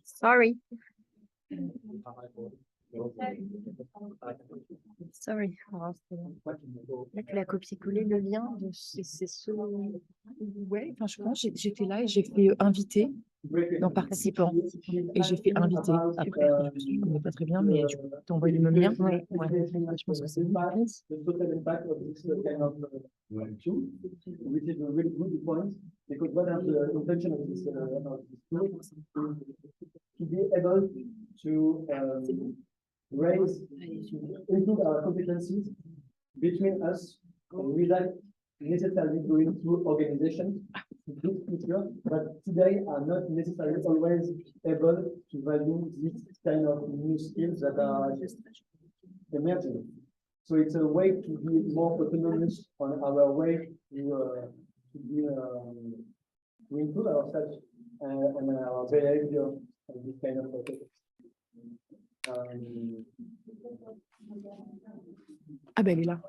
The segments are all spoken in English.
Sorry. Sorry. Alors, là, tu l'as copié-collé le lien de c'est ce. Ouais, enfin, je pense, j'étais là et j'ai fait inviter dans participants. Et j'ai fait inviter. Après, je ne connais pas très bien, mais tu as envoyé le même lien. Ouais. Je pense que c'est bon. Because one of the intention of this tool to be able to raise, improve our competencies between us without necessarily going through organizations, but today are not necessarily always able to value this kind of new skills that are emerging. So it's a way to be more autonomous on our way to improve ourselves and our behavior and this kind of topics. Ah ben, elle est là.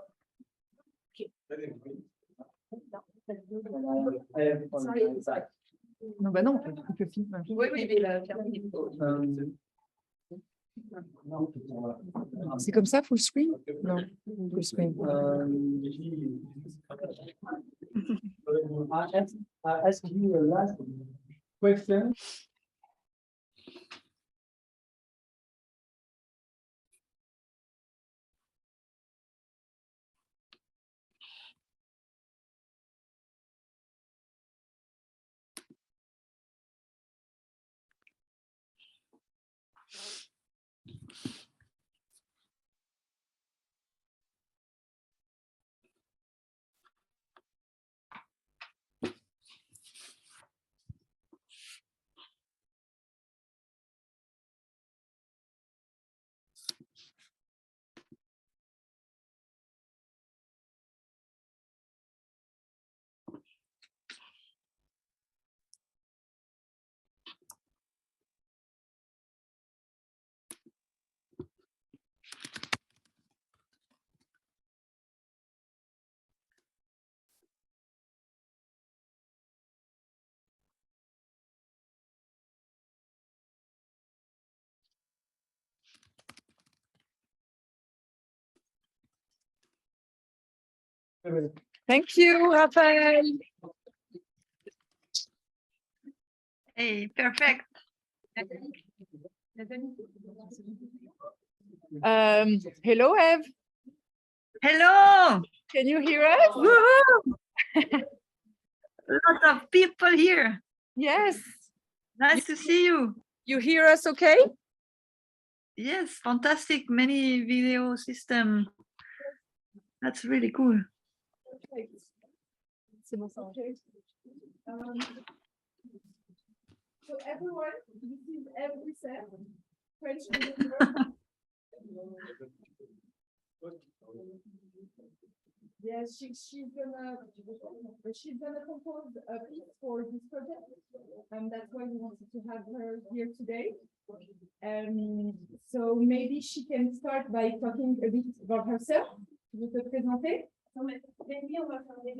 Non, bah non, on peut filmer. Oui, mais la C'est comme ça, full screen? Non, full screen. I ask you a last question. Thank you, Raphaël. Hey, perfect. Hello, Eve. Hello. Can you hear us? Woohoo! A lot of people here. Yes. Nice to see you. You hear us okay? Yes, fantastic. Many video system. That's really cool. C'est bon, ça. So everyone, this is Eve Risser, French yeah, she's gonna compose a piece for this project, and that's why we wanted to have her here today. So maybe she can start by talking a bit about herself. Je vais te présenter. Maybe on va faire des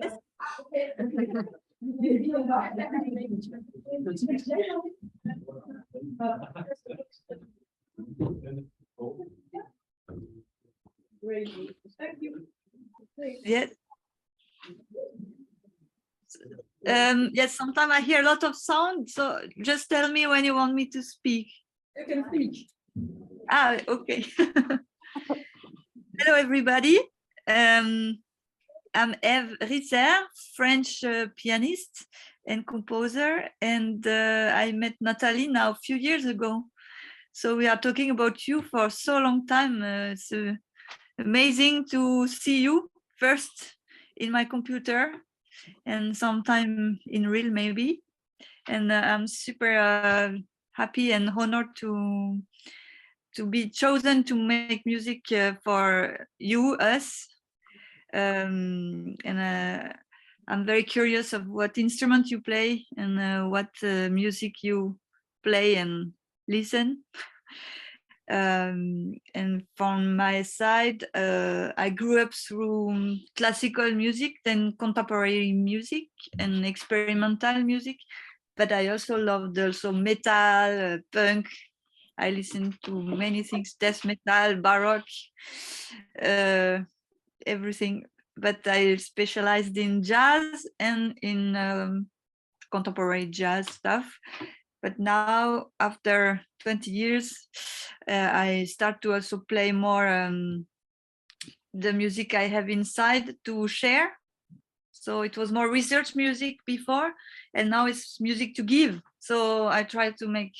Maybe on va Great. Thank you. Yes. Yes, sometimes I hear a lot of sound, so just tell me when you want me to speak. You can speak. Ah, okay. Hello, everybody. I'm Eve Risser, French pianist and composer, and I met Nathalie now a few years ago. So we are talking about you for so long time. It's amazing to see you first in my computer and sometime in real maybe. And I'm super happy and honored to be chosen to make music for you, us. And I'm very curious of what instrument you play and what music you play and listen. And from my side, I grew up through classical music, then contemporary music and experimental music. but I also loved also metal, punk. I listened to many things, death metal, baroque, everything. But I specialized in jazz and in contemporary jazz stuff. But now, after 20 years, I start to also play more the music I have inside to share. So it was more research music before, and now it's music to give. So I try to make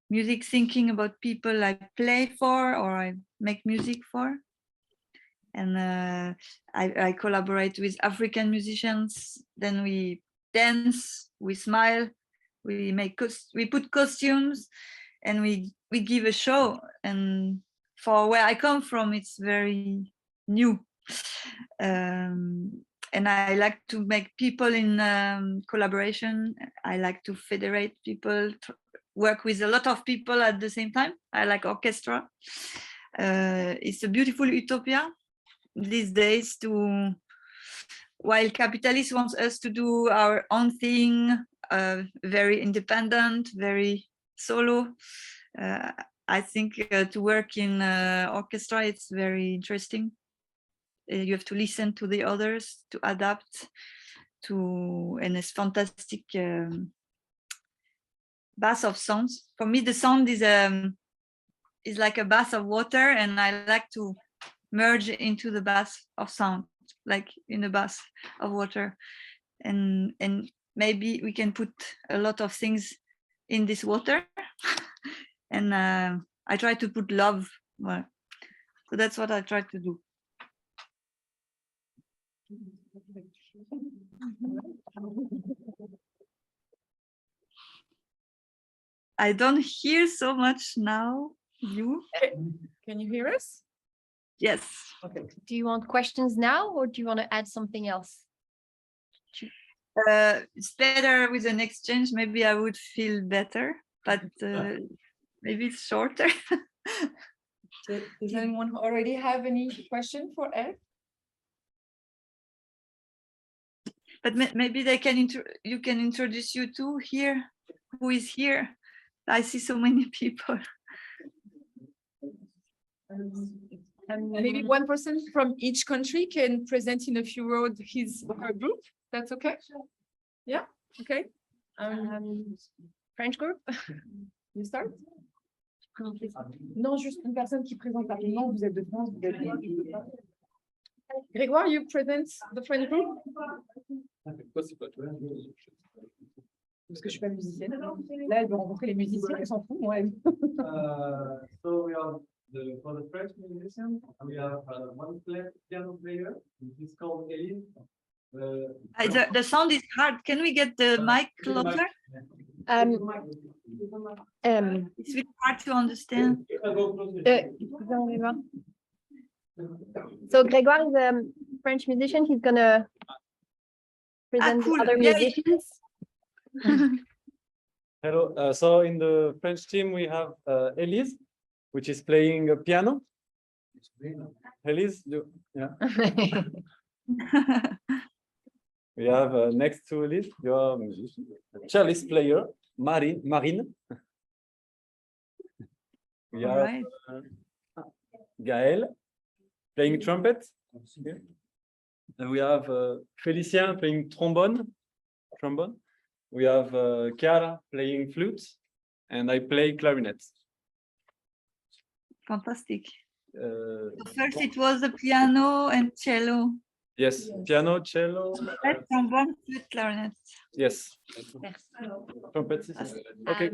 music thinking about people I play for or I make music for. And I collaborate with African musicians. Then we dance, we smile, we put costumes, and we give a show. And for where I come from, it's very new. And I like to make people in collaboration. I like to federate people, work with a lot of people at the same time. I like orchestra. It's a beautiful utopia these days, while capitalists want us to do our own thing, very independent, very solo. I think to work in orchestra, it's very interesting. You have to listen to the others, to adapt to, and it's fantastic bath of sounds. For me, the sound is like a bath of water, and I like to merge into the bath of sound, like in a bath of water. And maybe we can put a lot of things in this water. And I try to put love. Well, so that's what I try to do. I don't hear so much now. You? Can you hear us? Yes. Okay. Do you want questions now, or do you want to add something else? It's better with an exchange. Maybe I would feel better, but maybe it's shorter. Does anyone already have any question for Eve? But maybe they can you can introduce you two here. Who is here? I see so many people. Maybe one person from each country can present in a few words his or her group. That's okay? Yeah, okay. French group? You start? Non, juste une personne qui présente rapidement. Vous êtes de France, vous êtes... Grégoire, you present the French group? Parce que je suis pas musicienne. Là, elle veut rencontrer les musiciens, elle s'en fout, moi. So we are for the French musician, we have one piano player. He's called Eve. The sound is hard. Can we get the mic closer? It's really hard to understand. So Grégoire is a French musician. He's gonna present cool. other Yeah. musicians. Hello. So in the French team, we have Elise, which is playing a piano. Elise, yeah. We have next to Elise, your musician, cellist player, Marine. We have Right. Gaël playing trumpet. And we have Félicien playing trombone. We have Chiara playing flute, and I play clarinet. Fantastic. First, it was the piano and cello. Yes, piano, cello. Trombone, flute, clarinet. Yes. Trumpet. Okay.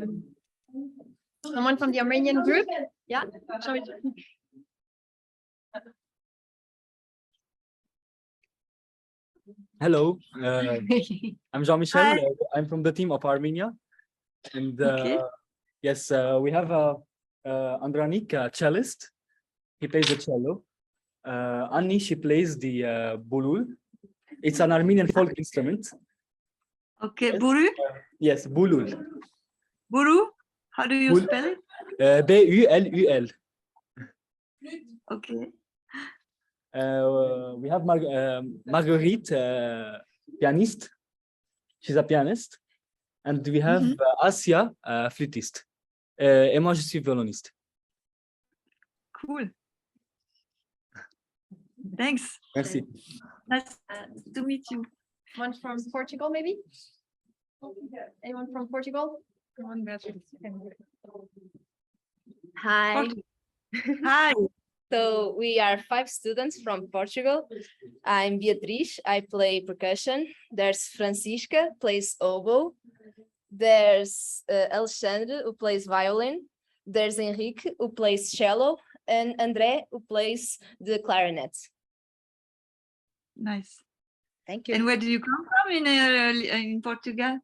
Someone from the Armenian group? Yeah. Hello, I'm Jean-Michel. Hi. I'm from the team of Armenia, and Okay. yes, we have Andranik, a cellist. He plays the cello. Anni, she plays the bulul. It's an Armenian folk instrument. Okay. Yes. Buru? Yes, bulul. Buru? How do you spell it? B-U-L-U-L. Okay. We have Marguerite, pianist. She's a pianist. And we have Asia, flûtiste. Et moi, je suis violoniste. Cool. Thanks. Merci. Nice to meet you. One from Portugal, maybe? Anyone from Portugal? Hi. Hi. So we are 5 students from Portugal. I'm Beatriz. I play percussion. There's Francisca, plays oboe. There's Alexandre, who plays violin. There's Henrique, who plays cello, and André, who plays the clarinet. Nice. Thank you. And where do you come from in Portugal?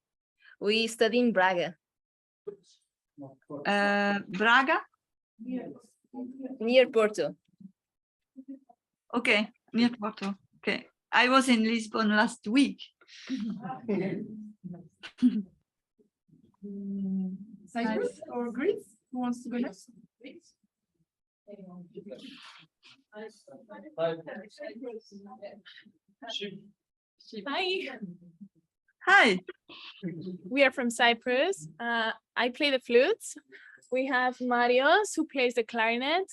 We study in Braga, Braga? near Porto. Okay, near Porto. Okay. I was in Lisbon last week. Cyprus or Greece? Who wants to go next? Hi, Hi. we are from Cyprus. I play the flute. We have Marios who plays the clarinet.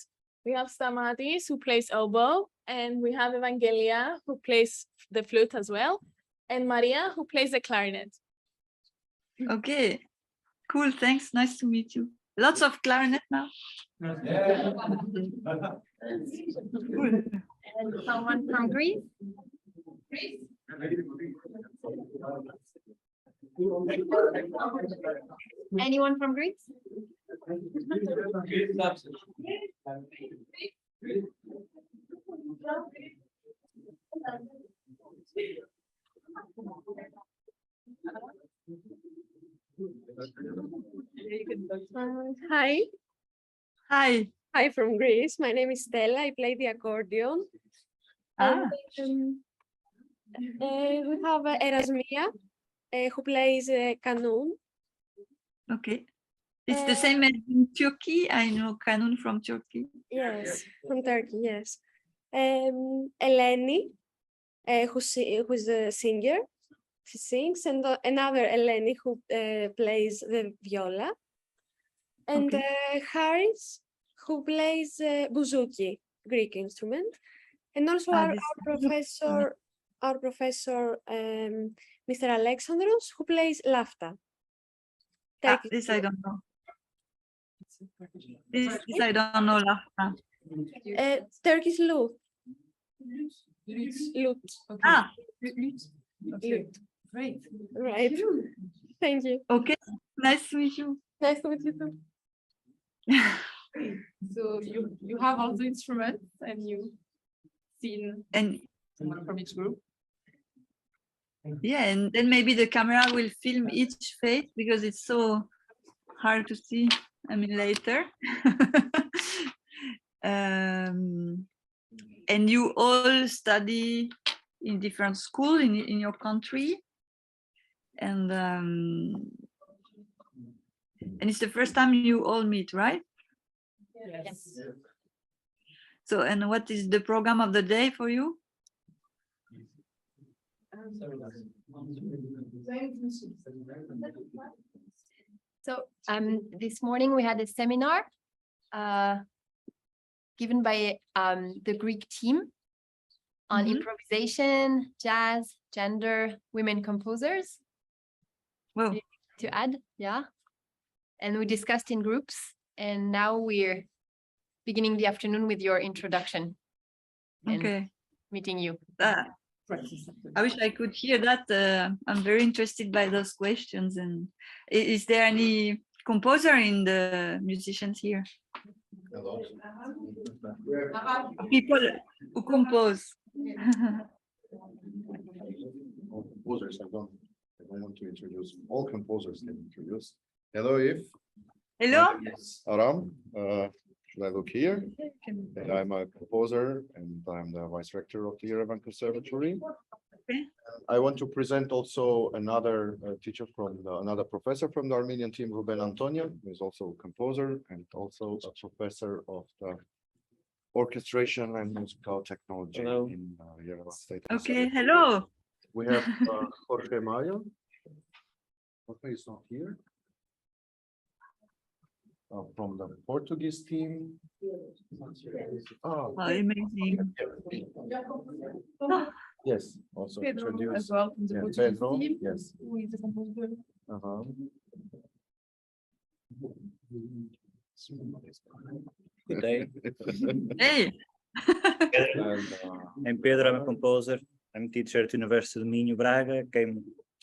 We have Stamatis who plays oboe, and we have Evangelia who plays the flute as well, and Maria who plays the clarinet. Okay. Cool. Thanks. Nice to meet you. Lots of clarinet now. Cool. And someone from Greece? Anyone from Greece? Hi, Hi. hi from Greece. My name is Stella. I play the accordion. Ah, We have Erasmia, who plays kanun. okay. It's the same as in Turkey. I know Kanun from Turkey. Yes, from Turkey. Yes. Eleni, who's a singer. She sings, and another Eleni who plays the viola, and Haris, who plays bouzouki, Greek instrument, and also our professor, Mr. Alexandros, who plays lafta. This I don't know. This I don't know. Lafta. Turkish lute. Lute. Ah, Lute. Great. Right. Thank you. okay. Nice to meet you. Nice to meet you too. So you have all the instruments and you've seen And someone from each group. yeah, and then maybe the camera will film each face because it's so hard to see. I mean, later. And you all study in different school in your country, and it's the first time you all meet, right? Yes. So, and what is the program of the day for you? So this morning we had a seminar given by the Greek team on improvisation, jazz, gender, women composers. Well, To add, yeah. And we discussed in groups, and now we're beginning the afternoon with your introduction and okay. meeting you. I wish I could hear that. I'm very interested by those questions. And is there any composer in the musicians here? Hello. People who compose. All composers, I don't want to introduce. All composers can introduce. Hello, Eve. Hello. My name is Aram. Should I look here? And I'm a composer and I'm the vice rector of the Yerevan Conservatory. Okay. I want to present also another teacher from another professor from the Armenian team, Ruben Antonia, who is also a composer and also a professor of the orchestration and musical technology in Yerevan State. Okay. Hello. We have Jorge Mayo. Jorge is not here. From the Portuguese team. Oh, Oh, amazing. yes, also Pedro as introduce. well from the Yeah, Portuguese Pedro, team, yes. who is the composer. Uh-huh. Good day. Hey. And, I'm Pedro, I'm a composer. I'm teacher at University of Minho, Braga.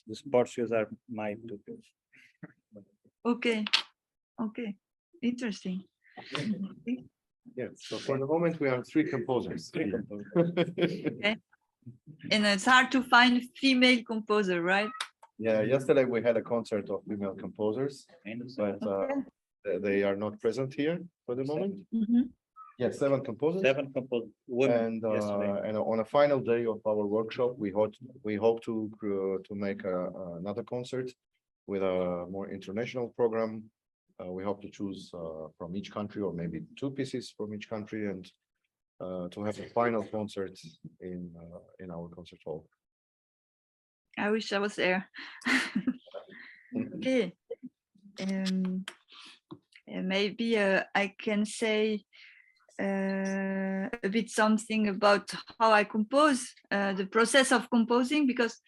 These Portuguese are my pupils. Okay. Okay. Interesting. yeah, so for the moment, we are three composers. Okay. And it's hard to find female composer, right? Yeah, yesterday we had a concert of female composers, but Okay. they are not present here for the moment. Mhm. Yeah, 7 composers. 7 composers. Women And yesterday. and on a final day of our workshop, we hope to make another concert with a more international program. We hope to choose from each country, or maybe 2 pieces from each country, and to have a final concert in our concert hall. I wish I was there. Okay. Maybe I can say a bit something about how I compose, the process of composing, because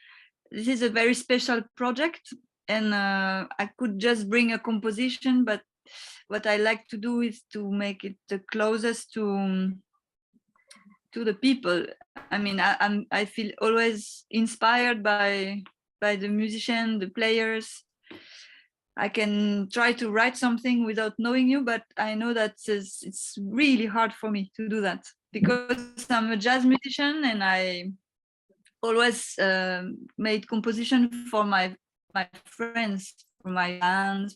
this is a very special project, and I could just bring a composition, but what I like to do is to make it the closest to the people. I mean, I feel always inspired by the musician, the players. I can try to write something without knowing you, but I know that it's really hard for me to do that, because I'm a jazz musician and I always made composition for my friends, for my bands,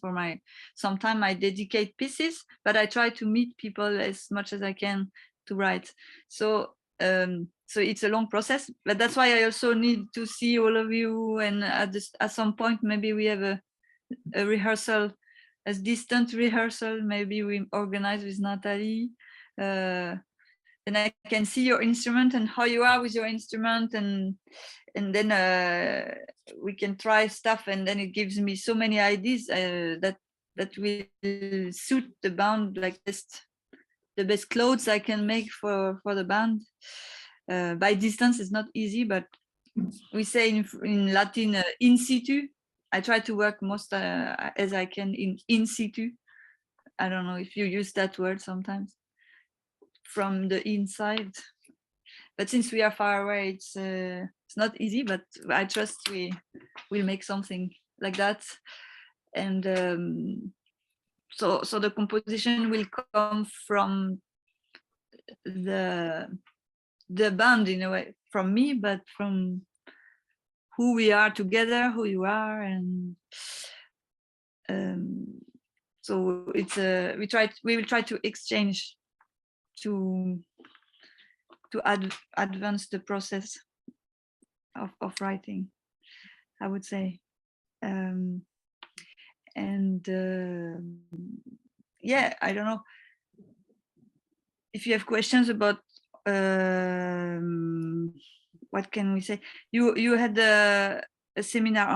sometimes I dedicate pieces, but I try to meet people as much as I can to write. So it's a long process, but that's why I also need to see all of you, and at some point maybe we have a rehearsal, a distant rehearsal, maybe we organize with Natalie, and I can see your instrument and how you are with your instrument, and then we can try stuff, and then it gives me so many ideas that will suit the band, like the best clothes I can make for the band. By distance it's not easy, but we say in Latin in situ. I try to work most as I can in situ. I don't know if you use that word sometimes, from the inside. But since we are far away, it's not easy, but I trust we will make something like that. And so the composition will come from the band in a way, from me, but from who we are together, who you are, and so it's we will try to exchange to advance the process of writing, I would say. And yeah, I don't know if you have questions about what can we say. You had a seminar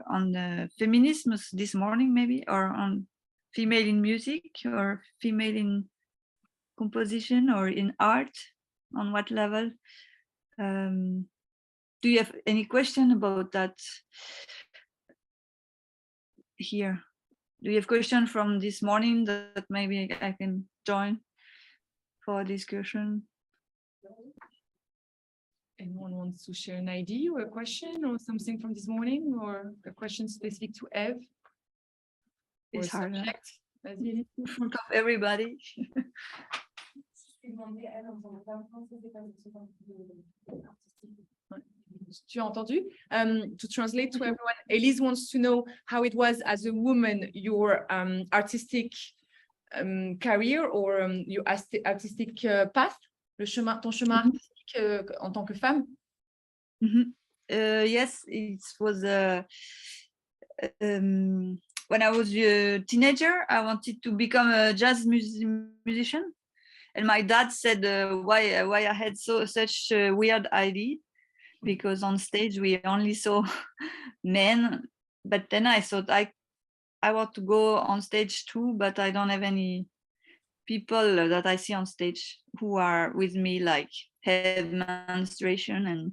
on feminism this morning, maybe, or on female in music, or female in composition, or in art. On what level? Do you have any question about that here? Do you have question from this morning that maybe I can join for a discussion? Anyone wants to share an idea or a question or something from this morning, or a question specific to Eve? Or It's hard, huh? subject? Vas-y. In front of everybody. Tu as entendu? To translate to everyone, Elise wants to know how it was as a woman, your artistic career, or your artistic path, ton chemin artistique en tant que femme. Yes, it was when I was a teenager, I wanted to become a jazz musician, and my dad said why I had such a weird idea, because on stage we only saw men but then I thought I want to go on stage too, but I don't have any people that I see on stage who are with me, like have menstruation, and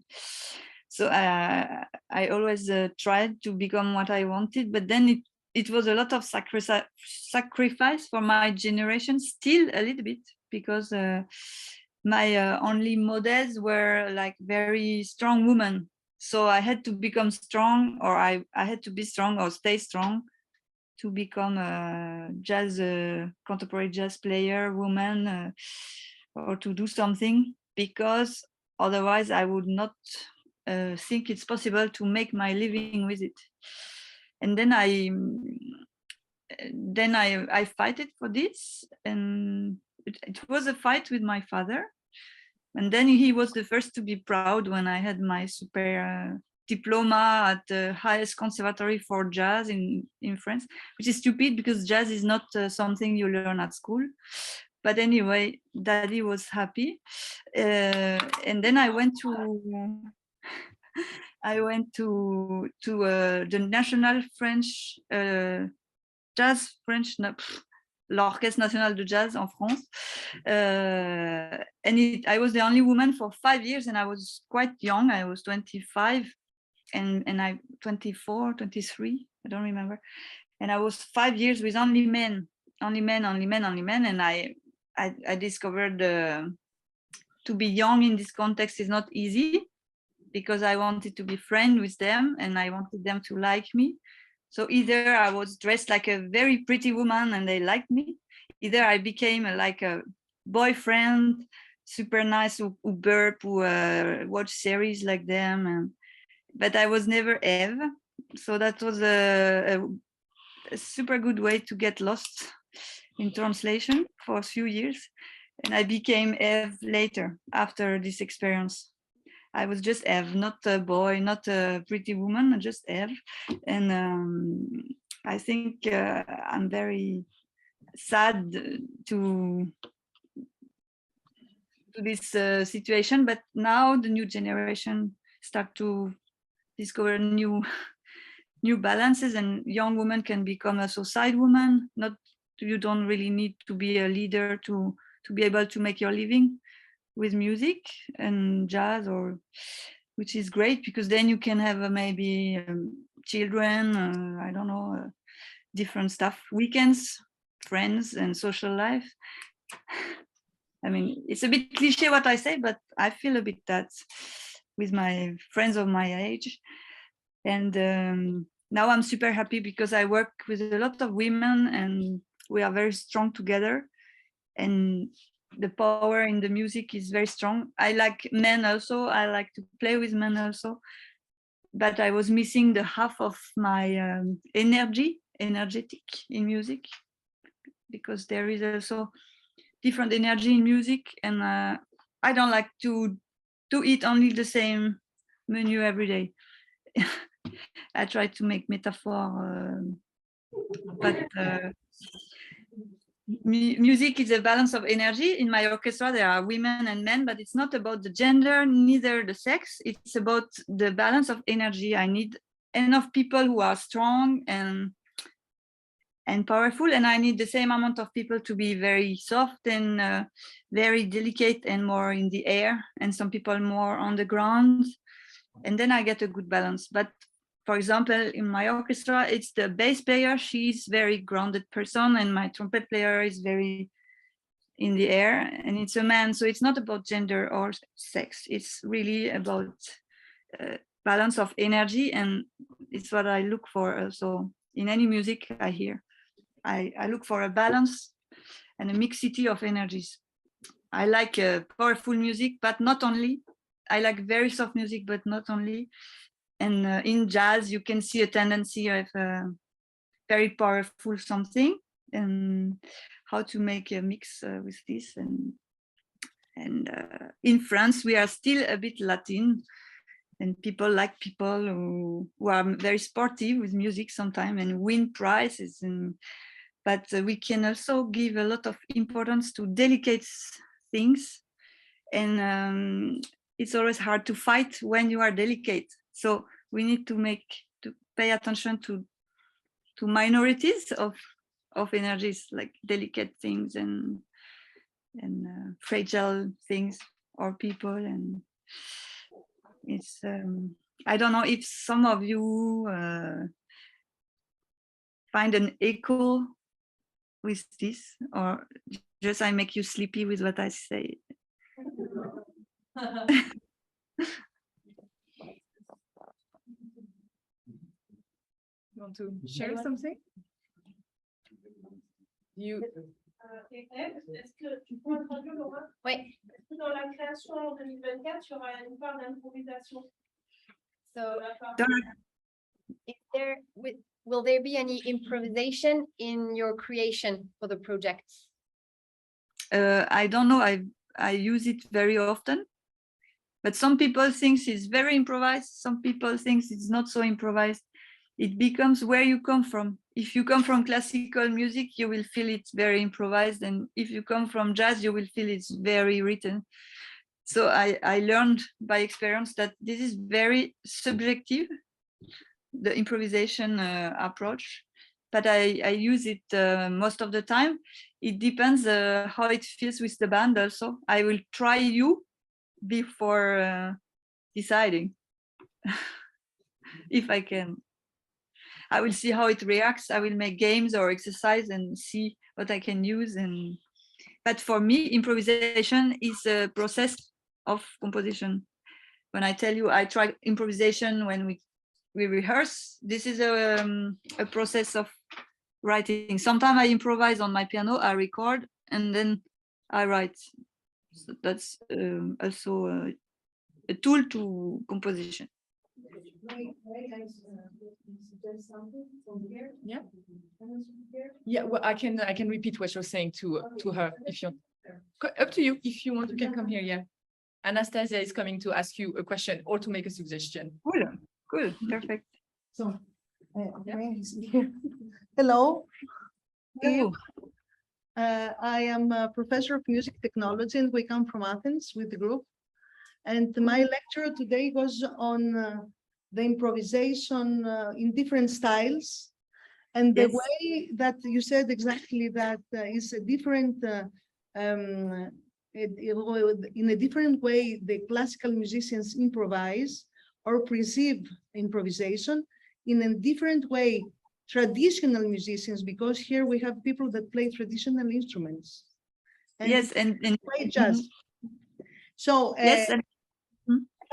so I always tried to become what I wanted, but then it was a lot of sacrifice for my generation, still a little bit, because my only models were like very strong women. So I had to become strong, or I had to be strong or stay strong to become a jazz, contemporary jazz player, woman, or to do something, because otherwise I would not think it's possible to make my living with it. And then I fight it for this, and it was a fight with my father. And then he was the first to be proud when I had my super diploma at the highest conservatory for jazz in France, which is stupid because jazz is not something you learn at school. But anyway, Daddy was happy. And then I went to the National French Jazz French. L'Orchestre National de Jazz en France. And I was the only woman for 5 years, and I was quite young. I was 25 and I 24, 23, I don't remember. And I was 5 years with only men. And I discovered to be young in this context is not easy, because I wanted to be friends with them and I wanted them to like me. So either I was dressed like a very pretty woman and they liked me, either I became like a boyfriend, super nice, who burp, who watch series like them. But I was never Eve. So that was a super good way to get lost in translation for a few years. And I became Eve later, after this experience. I was just Eve, not a boy, not a pretty woman, just Eve. And I think I'm very sad to this situation, but now the new generation start to discover new balances, and young women can become a side woman. You don't really need to be a leader to be able to make your living with music and jazz, which is great, because then you can have maybe children, I don't know, different stuff, weekends, friends, and social life. I mean, it's a bit cliche what I say, but I feel a bit that with my friends of my age. And now I'm super happy because I work with a lot of women and we are very strong together. And the power in the music is very strong. I like men also. I like to play with men also. But I was missing the half of my energetic in music, because there is also different energy in music. And I don't like to eat only the same menu every day. I try to make metaphor, but music is a balance of energy. In my orchestra, there are women and men, but it's not about the gender, neither the sex. It's about the balance of energy. I need enough people who are strong and powerful, and I need the same amount of people to be very soft and very delicate and more in the air, and some people more on the ground, and then I get a good balance. But for example, in my orchestra, it's the bass player, she's very grounded person, and my trumpet player is very in the air, and it's a man. So it's not about gender or sex. It's really about balance of energy, and it's what I look for also in any music I hear. I look for a balance and a mixity of energies. I like powerful music, but not only. I like very soft music, but not only. And in jazz, you can see a tendency of very powerful something, and how to make a mix with this. And in France, we are still a bit Latin, and people like people who are very sportive with music sometimes and win prizes. But we can also give a lot of importance to delicate things, and it's always hard to fight when you are delicate. So we need to pay attention to minorities of energies, like delicate things and fragile things or people. And it's I don't know if some of you find an echo with this, or just I make you sleepy with what I say. You want to share something? You. Est-ce que tu peux introduire, Laura? Oui. Est-ce que dans la création en 2024, il y aura une part d'improvisation? So, will there be any improvisation in your creation for the project? I don't know. I use it very often, but some people think it's very improvised. Some people think it's not so improvised. It becomes where you come from. If you come from classical music, you will feel it's very improvised, and if you come from jazz, you will feel it's very written. So I learned by experience that this is very subjective, the improvisation approach, but I use it most of the time. It depends how it feels with the band also. I will try you before deciding if I can. I will see how it reacts. I will make games or exercise and see what I can use. But for me, improvisation is a process of composition. When I tell you I try improvisation when we rehearse, this is a process of writing. Sometimes I improvise on my piano, I record, and then I write. So that's also a tool to composition. Yeah. Yeah, well, I can repeat what you're saying to her if you up to you. If you want, you can come here. Yeah. Anastasia is coming to ask you a question or to make a suggestion. Cool, perfect. So, hello. Hello. I am a professor of music technology, and we come from Athens with the group. And my lecture today was on the improvisation in different styles, and the way that you said exactly that is a different, in a different way, the classical musicians improvise or perceive improvisation. In a different way, traditional musicians, because here we have people that play traditional instruments. And yes, and play jazz. So yes, I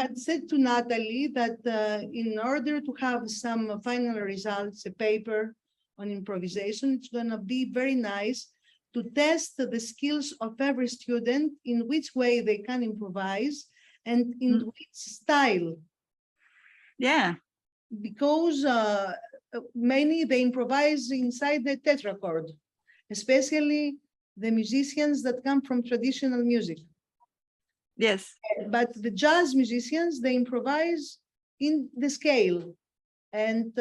had said to Natalie that in order to have some final results, a paper on improvisation, it's going to be very nice to test the skills of every student, in which way they can improvise and in which style. Yeah. Because many, they improvise inside the tetrachord, especially the musicians that come from traditional music. Yes. But the jazz musicians, they improvise in the scale, and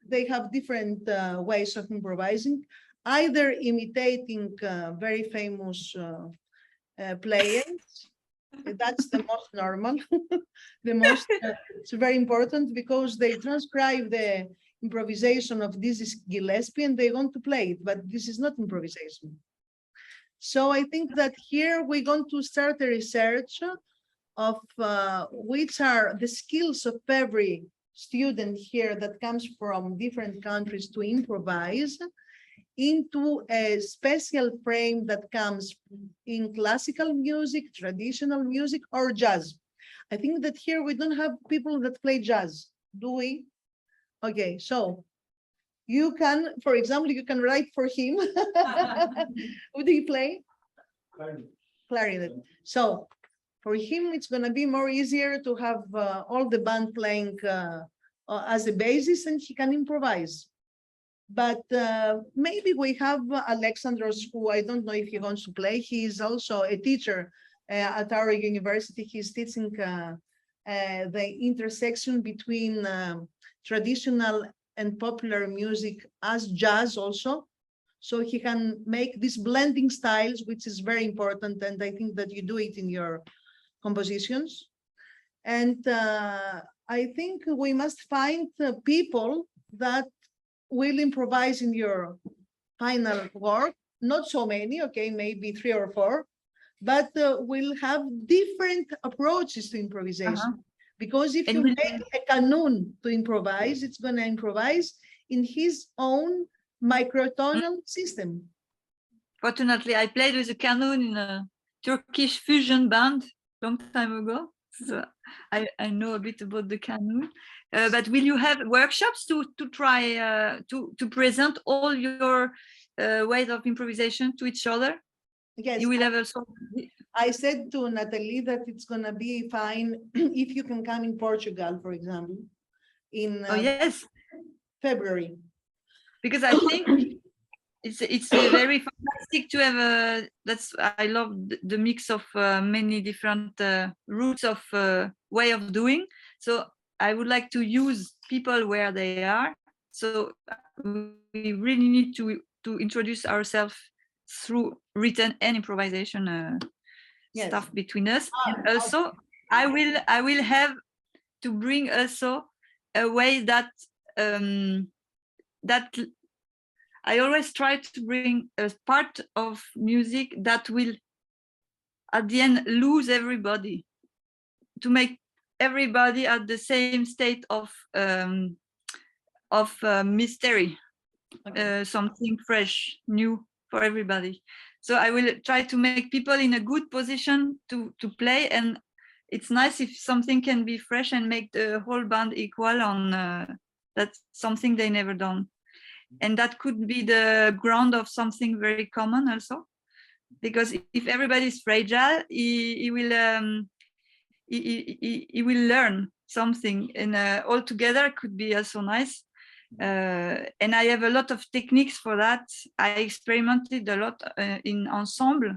they have different ways of improvising, either imitating very famous players. That's the most normal. The most, it's very important because they transcribe the improvisation of Dizzy Gillespie and they want to play it, but this is not improvisation. So I think that here we're going to start a research of which are the skills of every student here that comes from different countries to improvise into a special frame that comes in classical music, traditional music, or jazz. I think that here we don't have people that play jazz, do we? Okay, so you can, for example, you can write for him. Would he play? Clarinet. So for him, it's going to be more easier to have all the band playing as a basis, and he can improvise. But maybe we have Alexandros, who I don't know if he wants to play. He is also a teacher at our university. He's teaching the intersection between traditional and popular music as jazz also. So he can make these blending styles, which is very important. And I think that you do it in your compositions. And I think we must find people that will improvise in your final work. Not so many, okay, maybe 3 or 4, but we'll have different approaches to improvisation. Because if you make a canon to improvise, it's going to improvise in his own microtonal system. Fortunately, I played with a canon in a Turkish fusion band long time ago. So I know a bit about the canon. But will you have workshops to try to present all your ways of improvisation to each other? Yes, you will have also. I said to Natalie that it's going to be fine if you can come in Portugal, for example, in yes, February. Because I think it's very fantastic to have a. I love the mix of many different routes of way of doing. So I would like to use people where they are. So we really need to introduce ourselves through written and improvisation stuff between us. And also, I will have to bring also a way that that I always try to bring a part of music that will, at the end, lose everybody, to make everybody at the same state of mystery, something fresh, new for everybody. So I will try to make people in a good position to play, and it's nice if something can be fresh and make the whole band equal on that's something they never done. And that could be the ground of something very common also, because if everybody is fragile, he will learn something, and all together could be also nice. And I have a lot of techniques for that. I experimented a lot in ensemble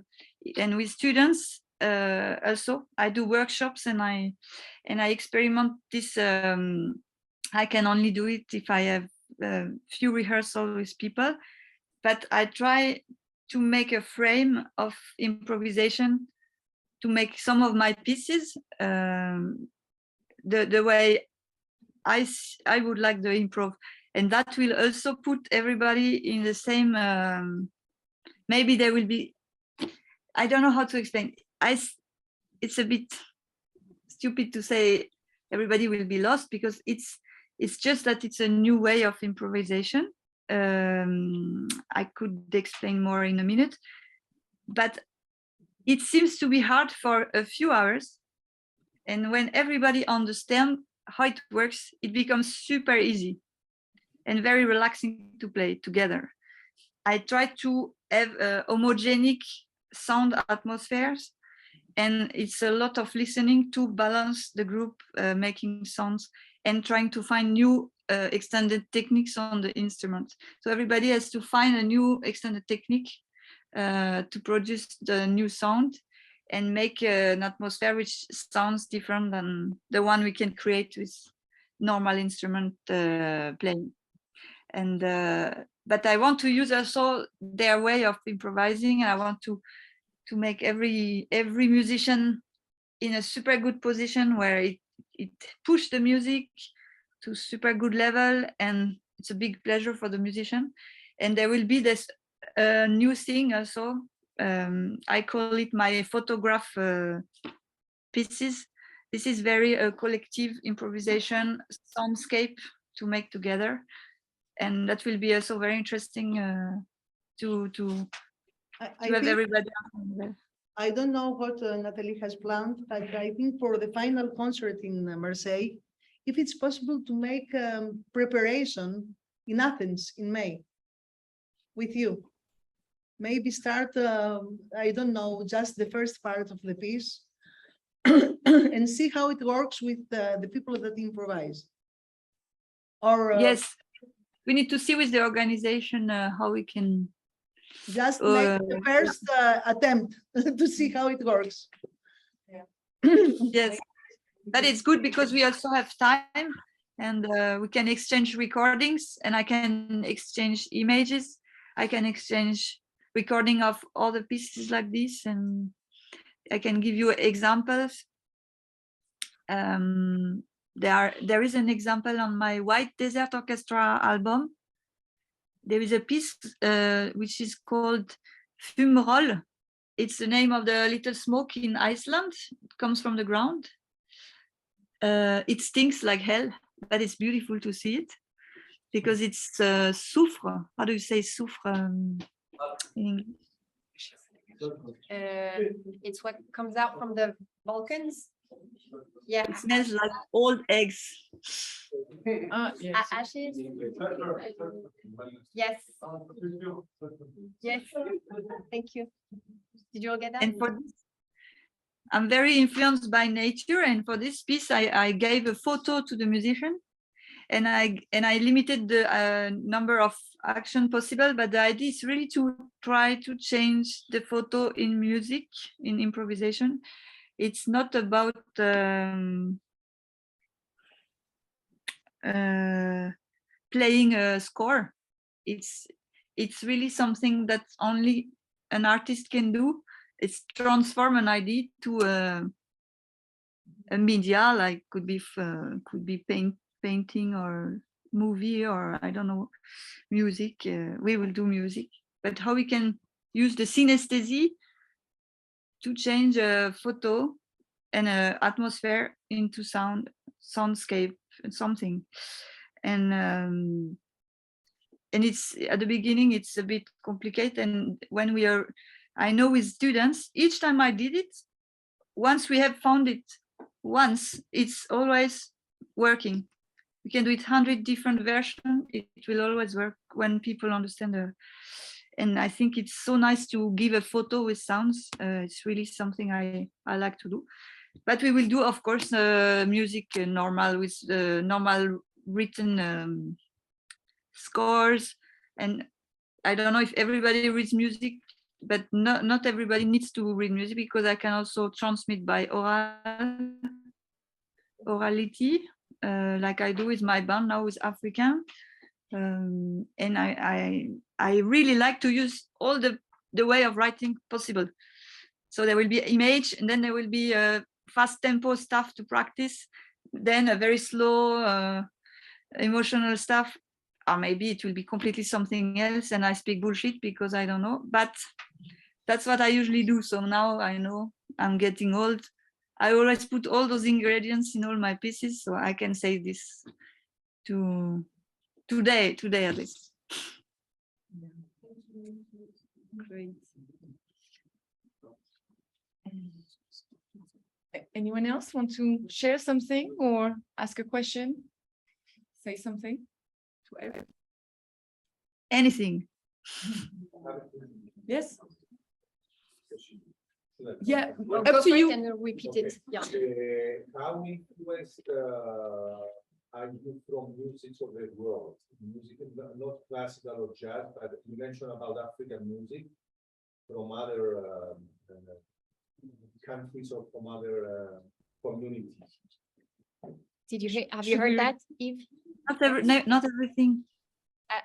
and with students. Also, I do workshops and I experiment this. I can only do it if I have few rehearsals with people, but I try to make a frame of improvisation to make some of my pieces the way I would like the improv, and that will also put everybody in the same. Maybe there will be. I don't know how to explain. It's a bit stupid to say everybody will be lost, because it's just that it's a new way of improvisation. I could explain more in a minute, but it seems to be hard for a few hours. And when everybody understands how it works, it becomes super easy and very relaxing to play together. I try to have homogenic sound atmospheres, and it's a lot of listening to balance the group, making sounds and trying to find new extended techniques on the instruments. So everybody has to find a new extended technique to produce the new sound and make an atmosphere which sounds different than the one we can create with normal instrument playing. And but I want to use also their way of improvising. I want to make every musician in a super good position where it push the music to super good level, and it's a big pleasure for the musician. And there will be this new thing also. I call it my photograph pieces. This is very collective improvisation soundscape to make together, and that will be also very interesting to have everybody. I don't know what Natalie has planned, but I think for the final concert in Marseille, if it's possible to make preparation in Athens in May with you. Maybe start, I don't know, just the first part of the piece and see how it works with the people that improvise. Or yes, we need to see with the organization how we can just make the first attempt to see how it works. Yes, but it's good because we also have time, and we can exchange recordings, and I can exchange images. I can exchange recording of all the pieces like this, and I can give you examples. there is an example on my White Desert Orchestra album. There is a piece which is called Fumerol. It's the name of the little smoke in Iceland. It comes from the ground. It stinks like hell, but it's beautiful to see it because it's soufre. How do you say soufre in English? It's what comes out from the Balkans. Yeah. It smells like old eggs. Yes. Ashes. Yes. Yes. Thank you. Did you all get that? And for this, I'm very influenced by nature, and for this piece, I gave a photo to the musician, and I limited the number of action possible. But the idea is really to try to change the photo in music, in improvisation. It's not about playing a score. It's really something that only an artist can do. It's transform an idea to a media, like could be painting or movie, or I don't know, music. We will do music, but how we can use the synesthesia to change a photo and an atmosphere into soundscape, something. And it's at the beginning, it's a bit complicated. And when I know with students, each time I did it, once we have found it once, it's always working. We can do it 100 different versions. It will always work when people understand and I think it's so nice to give a photo with sounds. It's really something I like to do. But we will do, of course, music normal with normal written scores. And I don't know if everybody reads music, but not everybody needs to read music, because I can also transmit by orality, like I do with my band now with African. And I really like to use all the way of writing possible. So there will be image, and then there will be fast tempo stuff to practice, then a very slow emotional stuff, or maybe it will be completely something else and I speak bullshit because I don't know, but that's what I usually do. So now I know I'm getting old. I always put all those ingredients in all my pieces, so I can say this today at least. Great. Anyone else want to share something or ask a question? Say something to everyone. Anything. Yes. Yeah, Go up to for it you. and repeat it. Yeah. How influenced are you from music of the world? Music, not classical or jazz, but you mentioned about African music from other countries or from other communities. Have you heard that, Eve? Not everything.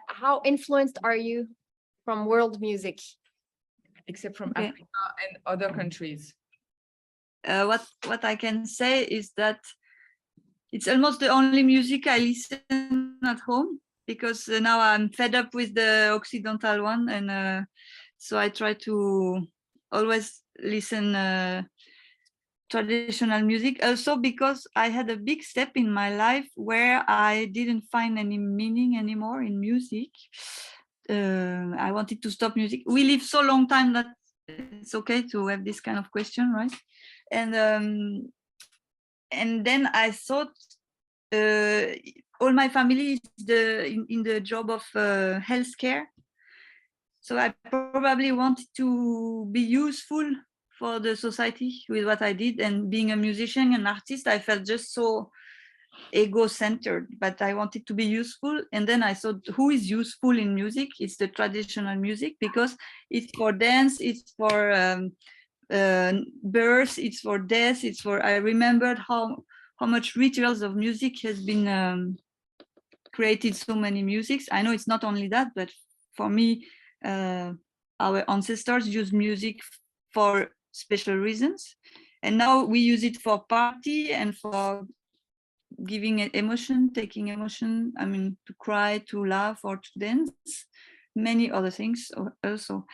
How influenced are you from world music? Except from Africa and other countries. What I can say is that it's almost the only music I listen at home, because now I'm fed up with the Occidental one, and so I try to always listen traditional music. Also because I had a big step in my life where I didn't find any meaning anymore in music. I wanted to stop music. We live so long time that it's okay to have this kind of question, right? And then I thought all my family is in the job of healthcare, so I probably wanted to be useful for the society with what I did. And being a musician and artist, I felt just so ego-centered, but I wanted to be useful. And then I thought, who is useful in music? It's the traditional music, because it's for dance, it's for birth, it's for death, it's for, I remembered how much rituals of music has been created, so many musics. I know it's not only that, but for me, our ancestors used music for special reasons. and now we use it for party and for giving emotion, taking emotion. I mean, to cry, to laugh, or to dance. Many other things also.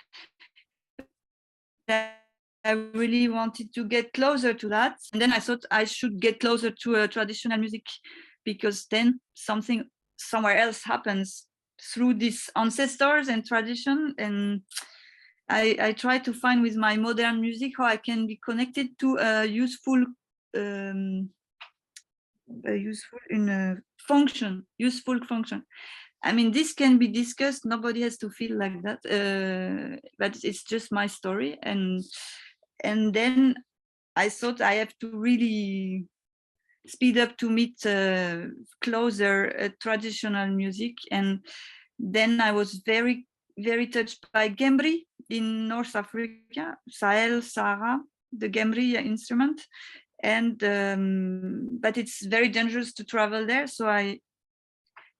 I really wanted to get closer to that, and then I thought I should get closer to traditional music, because then something somewhere else happens through these ancestors and tradition. And I try to find with my modern music how I can be connected to a useful function. I mean, this can be discussed. Nobody has to feel like that, but it's just my story. And then I thought I have to really speed up to meet closer traditional music. And then I was very, very touched by Gembri in North Africa, Sahel, Sahara, the Gembri instrument. And but it's very dangerous to travel there. So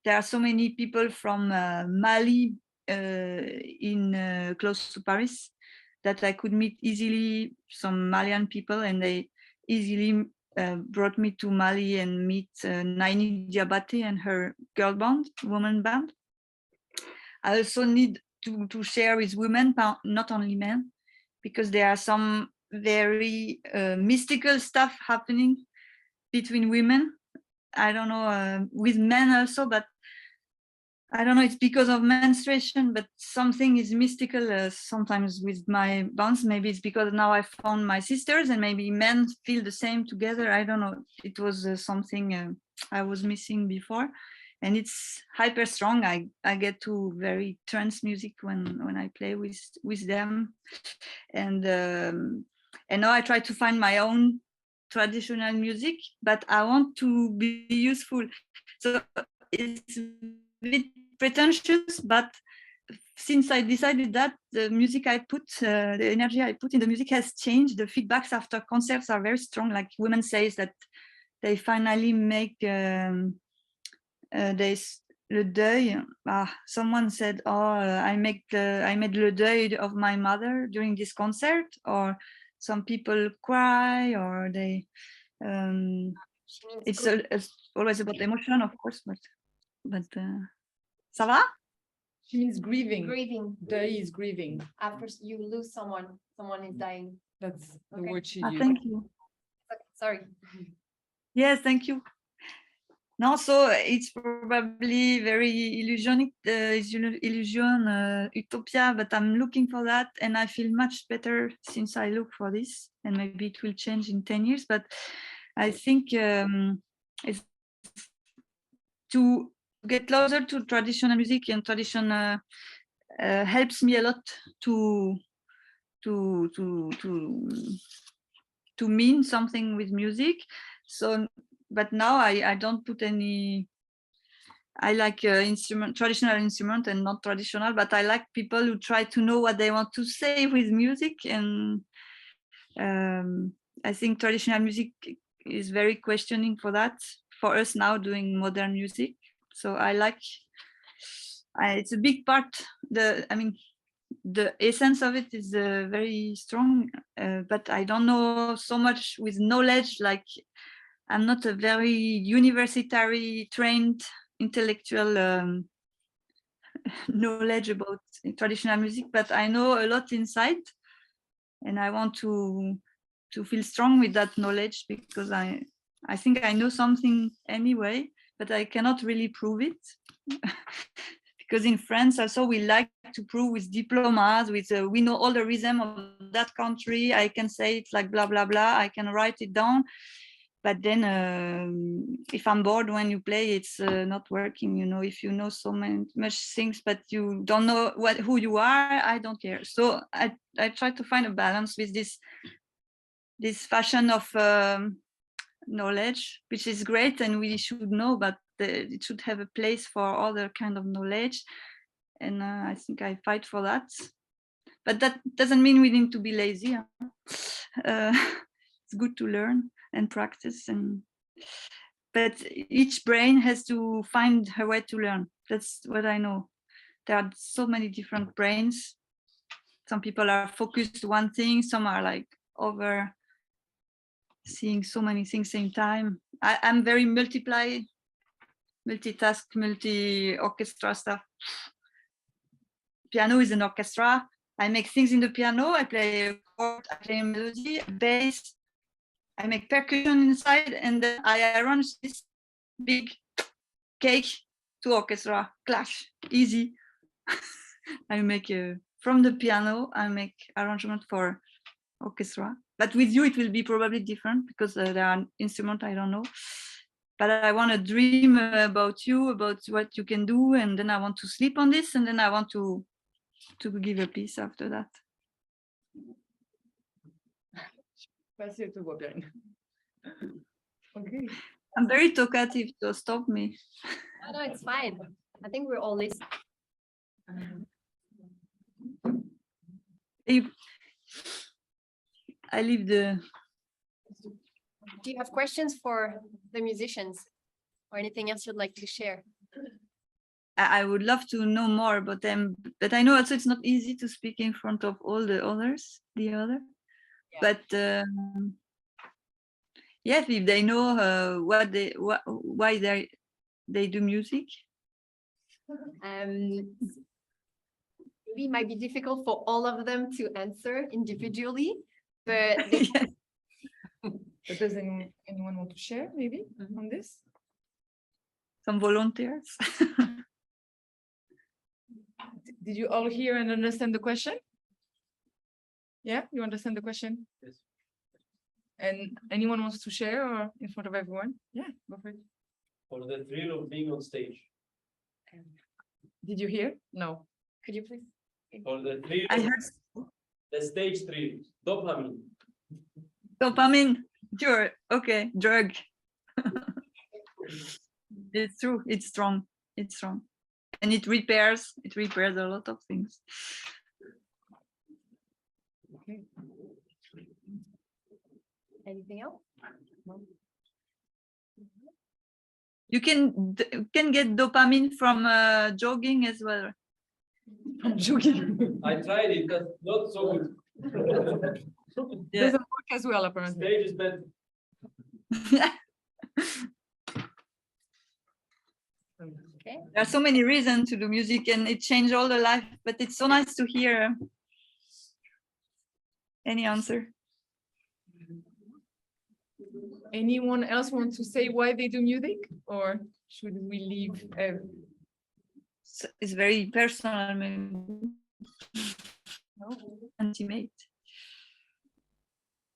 there are so many people from Mali in close to Paris that I could meet easily, some Malian people, and they easily brought me to Mali and meet Naini Diabate and her girl band, woman band. I also need to share with women, not only men, because there are some very mystical stuff happening between women. I don't know, with men also, but I don't know, it's because of menstruation, but something is mystical sometimes with my bands. Maybe it's because now I found my sisters, and maybe men feel the same together. I don't know. It was something I was missing before. And it's hyper strong. I get to very trance music when I play with them. And now I try to find my own traditional music, but I want to be useful. So it's a bit pretentious, but since I decided that, the music I put, the energy I put in the music has changed. The feedbacks after concerts are very strong. Like women says that they finally make le deuil. Someone said, I made le deuil of my mother during this concert. Or some people cry, or they it's always about emotion, of course, but ça va? She means grieving. Grieving. Deuil is grieving. After you lose someone is dying. That's the Okay. word she used. Thank you. Sorry. Yes, thank you. No, so it's probably very illusion, utopia, but I'm looking for that, and I feel much better since I look for this, and maybe it will change in 10 years. But I think it's to get closer to traditional music, and tradition helps me a lot to mean something with music. So, but now I don't put any. I like traditional instrument and not traditional, but I like people who try to know what they want to say with music. And I think traditional music is very questioning for that, for us now doing modern music. So I like, it's a big part. The essence of it is very strong, but I don't know so much with knowledge. Like, I'm not a very university trained intellectual knowledge about traditional music, but I know a lot inside, and I want to feel strong with that knowledge, because I think I know something anyway, but I cannot really prove it. Because in France also we like to prove with diplomas, with we know all the rhythm of that country. I can say it like blah blah blah. I can write it down, but then if I'm bored when you play, it's not working. You know, if you know so much things, but you don't know who you are, I don't care. So I try to find a balance with this fashion of knowledge, which is great and we should know, but it should have a place for other kind of knowledge. And I think I fight for that. But that doesn't mean we need to be lazy. It's good to learn and practice, but each brain has to find her way to learn. That's what I know. There are so many different brains. Some people are focused one thing, some are like over seeing so many things same time. I'm very multitask, multi-orchestra stuff. Piano is an orchestra. I make things in the piano. I play a chord, I play a melody, a bass. I make percussion inside, and then I arrange this big cake to orchestra. Clash, easy. I make from the piano. I make arrangement for orchestra. But with you, it will be probably different because there are instruments I don't know. But I want to dream about you, about what you can do, and then I want to sleep on this, and then I want to give a piece after that. Okay. I'm very talkative, so stop me. No, it's fine. I think we're all listening. I leave the. Do you have questions for the musicians or anything else you'd like to share? I would love to know more about them, but I know also it's not easy to speak in front of all the others, Yeah. But yes, if they know why they do music. Maybe it might be difficult for all of them to answer individually, but they But does anyone want to share maybe on this? Some volunteers. Did you all hear and understand the question? Yeah, you understand the question? Yes. And anyone wants to share or in front of everyone? Yeah, go for it. For the thrill of being on stage. Did you hear? No. Could you please? For the thrill. I heard The stage thrill. Dopamine. dopamine. Sure. Okay. Drug. It's true. It's strong. It's strong. And it repairs a lot of things. Okay. Anything else? You can get dopamine from jogging as well. From jogging. I tried it, but not so good. Yeah. Doesn't work as well apparently. Stage is better. Okay. There are so many reasons to do music, and it changed all the life. But it's so nice to hear any answer. Anyone else want to say why they do music, or should we leave? It's very personal, maybe. No. Intimate.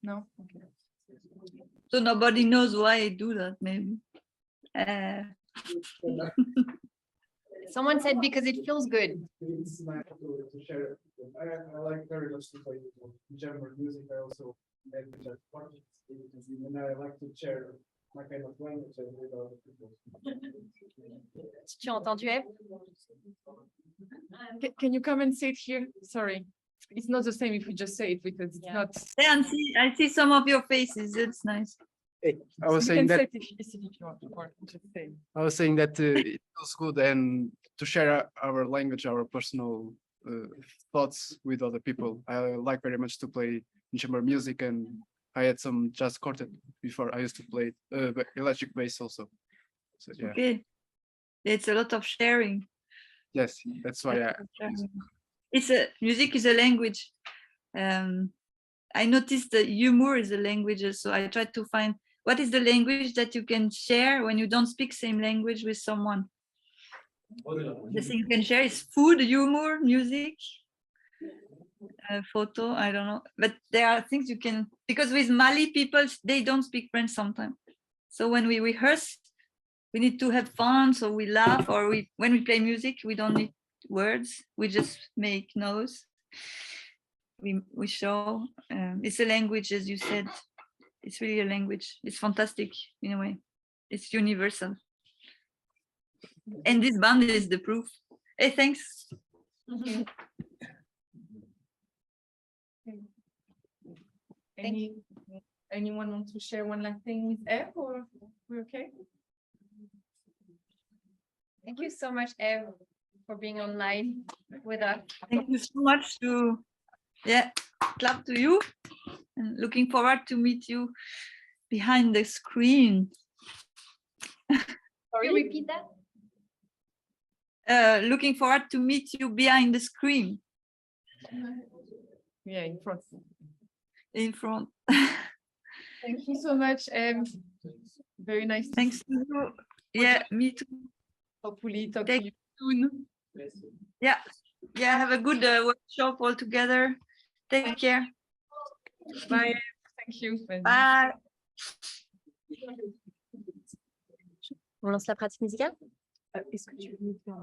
No. Okay. So nobody knows why I do that, maybe. Someone said because it feels good. It's nice to share. I like very much to play German music. I also make jazz projects, and I like to share my kind of language with other people. Tu as entendu, Eve? Can you come and say it here? Sorry. It's not the same if we just say it because it's not. Yeah, I see some of your faces. It's nice. I was You saying can that say it if you want, or just say. I was saying that it feels good and to share our language, our personal thoughts with other people. I like very much to play chamber music, and I had some jazz quartet before. I used to play electric bass also. So yeah. Okay. It's a lot of sharing. Yes, that's why Music is a language. I noticed that humor is a language, so I try to find what is the language that you can share when you don't speak same language with someone. The thing you can share is food, humor, music, photo, I don't know. But there are things you can, because with Mali people, they don't speak French sometimes. So when we rehearse, we need to have fun, so we laugh, or when we play music, we don't need words, we just make noise. We show. It's a language, as you said. It's really a language. It's fantastic in a way. It's universal. And this band is the proof. Hey, thanks. Anyone want to share one last thing with Eve, or we're okay? Thank you so much, Eve, for being online with us. Thank you so much clap to you, and looking forward to meet you behind the screen. Can you repeat that? Looking forward to meet you behind the screen. Yeah, in front. In front. Thank you so much. Very nice. Thanks to you. Yeah, me too. Hopefully talk to you soon. Yeah. Yeah, have a good workshop all together. Take care. Bye. Thank you. Bye. On lance la pratique musicale? Est-ce que tu veux faire